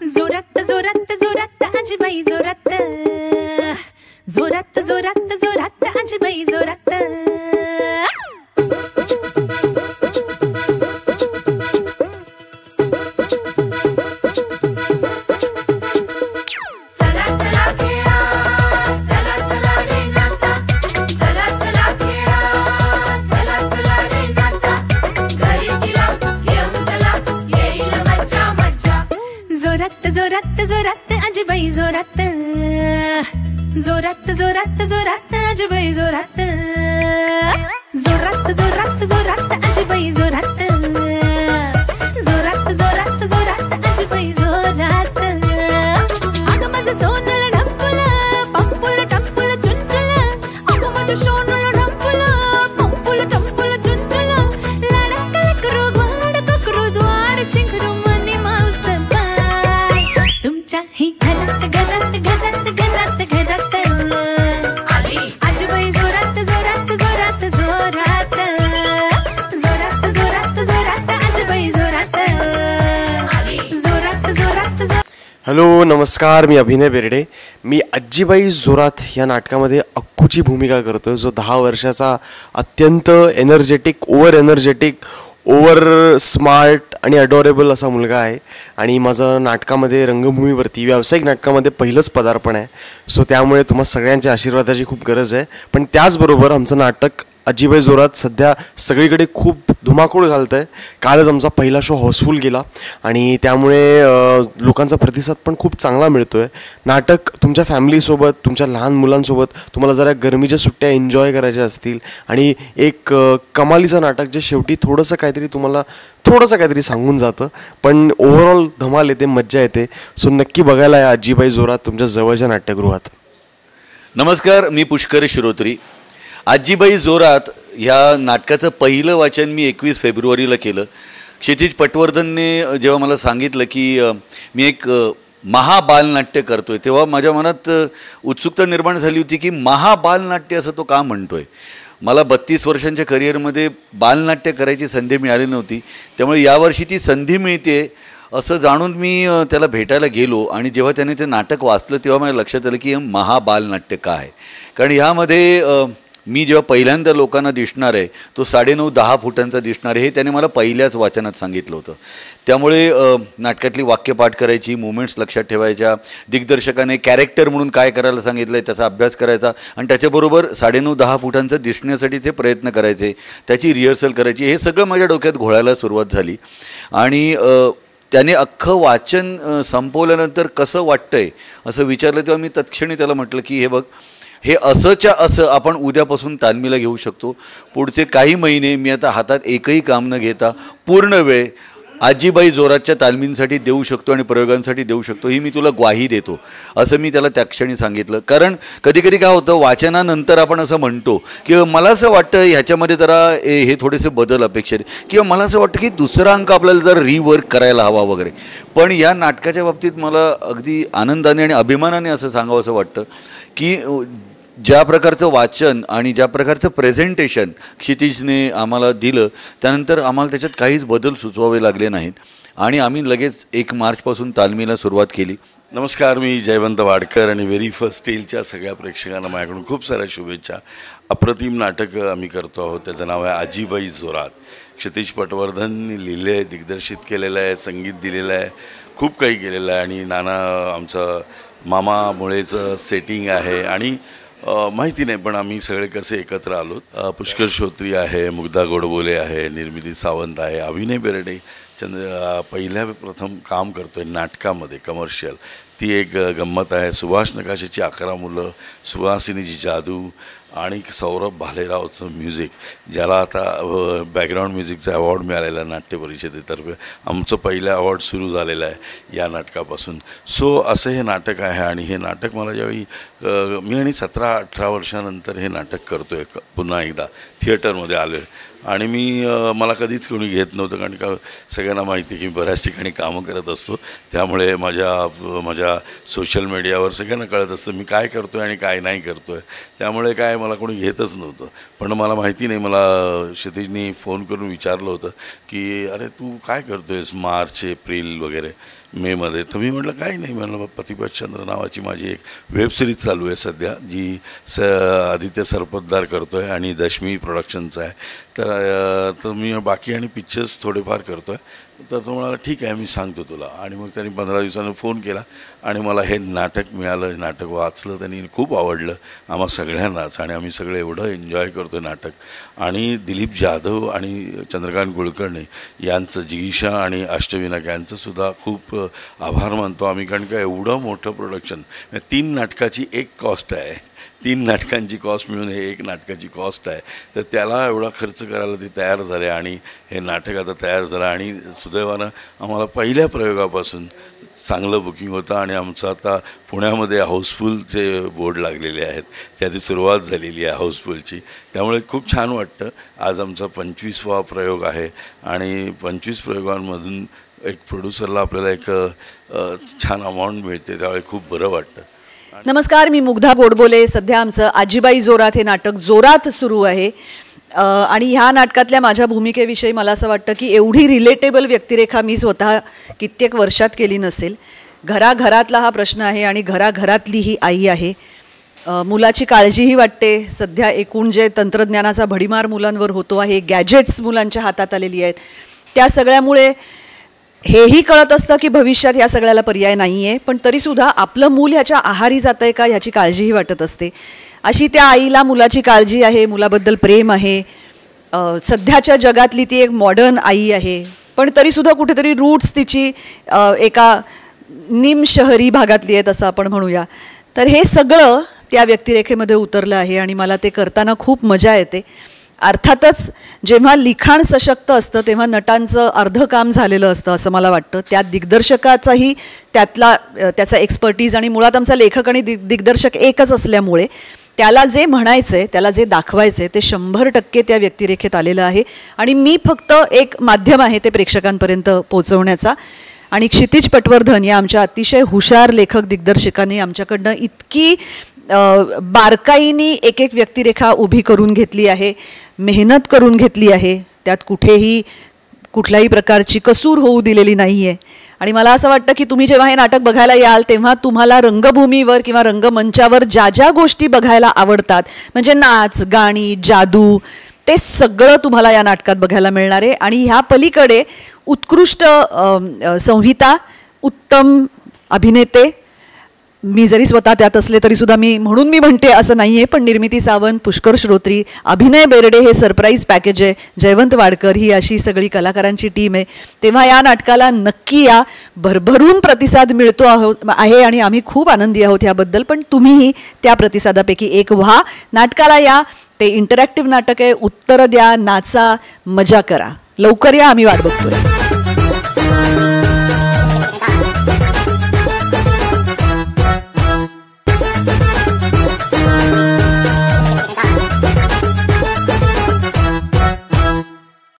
जोरात जोरात जोरात आजीबाई जोरात, जोरात जोरात जोरात आजीबाई जोरात. जोरात जोरात आजीबाई जोरात, जोरात जोरात जोरात आजीबाई जोरात, जोरात जोरात जोरात आजीबाई जोरात, जोरात जोरात जोरात आजीबाई जोरात. अगं माझं सोनल ढंपुल, पंपुल टंपुल चुंचुल, अगं माझं सोनल ढंपुल, पंपुल टंपुल चुंचुल, लाडकल करू गोड ककरू द्वार शिंगरू मनी मावच तुमच्या ही घरात घरात घरात घरात घरात आली आजीबाई जोरात जोरात जोरात जोरात, जोरात जोरात जोरात आजीबाई जोरात आली जोरात जोरात जोरात. हॅलो नमस्कार, मी अभिनय बेर्डे. मी आजीबाई जोरात या नाटकामध्ये अक्कूची भूमिका करतो, जो 10 वर्षाचा अत्यंत एनर्जेटिक, ओव्हर स्मार्ट आणि अडोरेबल असा मुलगा आहे. आणि माझं नाटकामध्ये रंगभूमीवरती व्यावसायिक नाटकामध्ये पहिलंच पदार्पण आहे. सो त्यामुळे तुम्हा सगळ्यांच्या आशीर्वादाची खूप गरज आहे. पण त्याचबरोबर आमचं नाटक आजीबाई जोरात सध्या सगळीकडे खूप धुमाकूळ घालतं आहे. कालच आमचा पहिला शो हाऊसफुल गेला आणि त्यामुळे लोकांचा प्रतिसाद पण खूप चांगला मिळतो आहे. नाटक तुमच्या फॅमिलीसोबत, तुमच्या लहान मुलांसोबत, तुम्हाला जरा गरमीच्या सुट्ट्या एन्जॉय करायच्या असतील आणि एक कमालीचं नाटक जे शेवटी थोडंसं काहीतरी सांगून जातं, पण ओव्हरऑल धमाल येते, मज्जा येते. सो नक्की बघायला या आजीबाई जोरात तुमच्या जवळच्या नाट्यगृहात. नमस्कार, मी पुष्कर शिरोत्री. आजीबाई जोरात ह्या नाटकाचं पहिलं वाचन मी 21 फेब्रुवारीला केलं. क्षितिज पटवर्धनने जेव्हा मला सांगितलं की मी एक महाबालनाट्य करतो आहे, तेव्हा माझ्या मनात उत्सुकता निर्माण झाली होती की महाबालनाट्य असं तो का म्हणतो आहे. मला 32 वर्षांच्या करिअरमध्ये बालनाट्य करायची संधी मिळाली नव्हती, त्यामुळे यावर्षी ती संधी मिळते असं जाणून मी त्याला भेटायला गेलो. आणि जेव्हा त्याने ते नाटक वाचलं तेव्हा माझ्या लक्षात आलं की महाबालनाट्य का आहे. कारण ह्यामध्ये मी जेव्हा पहिल्यांदा लोकांना दिसणार आहे तो 9.5-10 फुटांचा दिसणार आहे, हे त्याने मला पहिल्याच वाचनात सांगितलं होतं. त्यामुळे नाटकातली वाक्यपाठ करायची, मुवमेंट्स लक्षात ठेवायच्या, दिग्दर्शकाने कॅरेक्टर म्हणून काय करायला सांगितलं आहे त्याचा अभ्यास करायचा आणि त्याच्याबरोबर 9.5-10 फुटांचं दिसण्यासाठीचे प्रयत्न करायचे, त्याची रिहर्सल करायची. हे सगळं माझ्या डोक्यात घोळायला सुरुवात झाली. आणि त्याने अख्खं वाचन संपवल्यानंतर कसं वाटतंय असं विचारलं तेव्हा मी तत्क्षणी त्याला म्हटलं की हे बघ, हे असंच्या असं आपण उद्यापासून तालमीला घेऊ शकतो. पुढचे काही महिने मी आता हातात एकही काम न घेता पूर्ण वेळ आजीबाई जोरातच्या तालमींसाठी देऊ शकतो आणि प्रयोगांसाठी देऊ शकतो, ही मी तुला ग्वाही देतो, असं मी त्याला त्या क्षणी सांगितलं. कारण कधीकधी काय होतं, वाचनानंतर आपण असं म्हणतो किंवा मला असं वाटतं ह्याच्यामध्ये जरा हे थोडेसे बदल अपेक्षित किंवा मला असं वाटतं की दुसरा अंक आपल्याला जरा रिवर्क करायला हवा वगैरे. पण या नाटकाच्या बाबतीत मला अगदी आनंदाने आणि अभिमानाने असं सांगावं असं वाटतं की ज्या प्रकारचं वाचन आणि ज्या प्रकारचं प्रेझेंटेशन क्षितिजने आम्हाला दिलं त्यानंतर आम्हाला त्याच्यात काहीच बदल सुचवावे लागले नाहीत आणि आम्ही लगेच 1 मार्चपासून तालमीला सुरुवात केली. नमस्कार, मी जयवंत वाडकर आणि व्हेरी फर्स्ट स्टेलच्या सगळ्या प्रेक्षकांना माझ्याकडून खूप साऱ्या शुभेच्छा. अप्रतिम नाटक आम्ही करतो आहोत, त्याचं नाव आहे आजीबाई जोरात. क्षितिज पटवर्धनने लिहिलं आहे, दिग्दर्शित केलेलं आहे, संगीत दिलेलं आहे, खूप काही केलेलं आहे आणि नाना आमचं मामा मुळेचं सेटिंग आहे. आणि माहिती नाही पण आम्ही सगळे कसे एकत्र आलो. पुष्कर श्रोत्री आहे, मुग्धा गोडबोले आहे, निर्मिती सावंत आहे, अभिनय बेर्डे प्रथम काम करतो आहे नाटकामध्ये कमर्शियल. ती एक गंमत आहे. सुभाष नकाशेची 11 मुलं, सुहासिनीची जादू आणि सौरभ भालेरावचं म्युझिक, ज्याला आता बॅकग्राऊंड म्युझिकचा अवॉर्ड मिळालेला आहे नाट्य परिषदेतर्फे. आमचं पहिलं अवॉर्ड सुरू झालेलं आहे या नाटकापासून. सो असं हे नाटक आहे आणि हे नाटक मला ज्यावेळी मी आणि 17-18 वर्षानंतर हे नाटक करतो आहे पुन्हा एकदा थिएटरमध्ये आलो आहे. आणि मला कधीच कोणी घेत नव्हतं, कारण का सगळ्यांना माहिती आहे की मी बऱ्याच ठिकाणी कामं करत असतो, त्यामुळे माझ्या सोशल मीडियावर सगळ्यांना कळत असतं मी काय करतो आहे आणि काय नाही करतो आहे. त्यामुळे काय मला कोणी घेतच नव्हतं. पण मला माहिती नाही, मला क्षितिजनी फोन करून विचारलं होतं की अरे तू काय करतो आहेस मार्च एप्रिल वगैरे. मेमध्ये. तर मी म्हटलं काही नाही, म्हणलं प्रतिपतचंद्र नावाची माझी एक वेबसिरीज चालू आहे सध्या, जी आदित्य सरपोतदार करतो आहे आणि दशमी प्रोडक्शनचं आहे. तर मी बाकी आणि पिक्चर्स थोडेफार करतो आहे. तर तो म्हणाला ठीक आहे, मी सांगतो तुला. आणि मग त्यांनी 15 दिवसांनी फोन केला आणि मला हे नाटक मिळालं. नाटक वाचलं, त्यांनी खूप आवडलं आम्हा सगळ्यांनाच आणि आम्ही सगळे एवढं एन्जॉय करतो नाटक. आणि दिलीप जाधव आणि चंद्रकांत कुलकर्णी यांचं, जिगीषा आणि अष्टविनायक यांचंसुद्धा खूप आभार मानतो आम्ही, कारण का एवढं मोठं प्रोडक्शन, 3 नाटकाची एक कॉस्ट आहे. 3 नाटकांची कॉस्ट मिळून हे एक नाटकाची कॉस्ट आहे. तर त्याला एवढा खर्च करायला ते तयार झाले आणि हे नाटक आता तयार झालं. आणि सुदैवानं आम्हाला पहिल्या प्रयोगापासून चांगलं बुकिंग होतं आणि आमचं आता पुण्यामध्ये हाऊसफुलचे बोर्ड लागलेले आहेत. त्याची सुरुवात झालेली आहे हाऊसफुलची, त्यामुळे खूप छान वाटतं. आज आमचा 25वा प्रयोग आहे आणि 25 प्रयोगांमधून एक प्रोड्युसरला आपल्याला एक छान अमाऊंट मिळते, त्यावेळी खूप बरं वाटतं. नमस्कार, मी मुग्धा गोडबोले. सध्या आमचं आजीबाई जोरात हे नाटक जोरात सुरू आहे आणि ह्या नाटकातल्या माझ्या भूमिकेविषयी मला असं वाटतं की एवढी रिलेटेबल व्यक्तिरेखा मी स्वतः कित्येक वर्षात केली नसेल. घराघरातला हा प्रश्न आहे आणि घराघरातली ही आई आहे. मुलाची काळजीही वाटते. सध्या एकूण जे तंत्रज्ञानाचा भडीमार मुलांवर होतो आहे, गॅजेट्स मुलांच्या हातात आलेली आहेत, त्या सगळ्यामुळे हेही कळत असतं की भविष्यात ह्या सगळ्याला पर्याय नाही आहे, पण तरीसुद्धा आपलं मूल ह्याच्या आहारी जातं आहे का ह्याची काळजीही वाटत असते. अशी त्या आईला मुलाची काळजी आहे, मुलाबद्दल प्रेम आहे. सध्याच्या जगातली ती एक मॉडर्न आई आहे, पण तरीसुद्धा कुठेतरी रूट्स तिची एका निम शहरी भागातली आहेत असं आपण म्हणूया. तर हे सगळं त्या व्यक्तिरेखेमध्ये उतरलं आहे आणि मला ते करताना खूप मजा येते. अर्थातच जेव्हा लिखाण सशक्त असतं तेव्हा नटांचं अर्ध काम झालेलं असतं असं मला वाटतं. त्यात दिग्दर्शकाचाही त्याचा एक्सपर्टीज आणि मुळात आमचा लेखक आणि दिग्दर्शक एकच असल्यामुळे त्याला जे म्हणायचं आहे, त्याला जे दाखवायचं आहे ते 100% त्या व्यक्तिरेखेत आलेलं आहे आणि मी फक्त एक माध्यम आहे ते प्रेक्षकांपर्यंत पोहोचवण्याचा. आणि क्षितिज पटवर्धन या आमच्या अतिशय हुशार लेखक दिग्दर्शकांनी आमच्याकडनं इतकी बारकाईनी एक एक व्यक्तिरेखा उभी करून घेतली आहे, मेहनत करून घेतली आहे. त्यात कुठल्याही प्रकारची कसूर होऊ दिलेली नाही आहे. आणि मला असं वाटतं की तुम्ही जेव्हा हे नाटक बघायला याल तेव्हा तुम्हाला रंगभूमीवर किंवा रंगमंचावर ज्या ज्या गोष्टी बघायला आवडतात, म्हणजे नाच, गाणी, जादू, ते सगळं तुम्हाला या नाटकात बघायला मिळणार आहे. आणि ह्या पलीकडे उत्कृष्ट संहिता, उत्तम अभिनेते, मी जरी स्वतः त्यात असले तरीसुद्धा मी म्हणते असं नाही आहे, पण निर्मिती सावंत, पुष्कर श्रोत्री, अभिनय बेर्डे हे सरप्राईज पॅकेज आहे, जयवंत वाडकर, ही अशी सगळी कलाकारांची टीम आहे. तेव्हा या नाटकाला नक्की या. भरभरून प्रतिसाद मिळतो आहे आणि आम्ही खूप आनंदी आहोत याबद्दल. पण तुम्हीही त्या प्रतिसादापैकी एक व्हा. नाटकाला या. ते इंटरॅक्टिव्ह नाटक आहे. उत्तरं द्या, नाचा, मजा करा. लवकर या, आम्ही वाट बघतोय.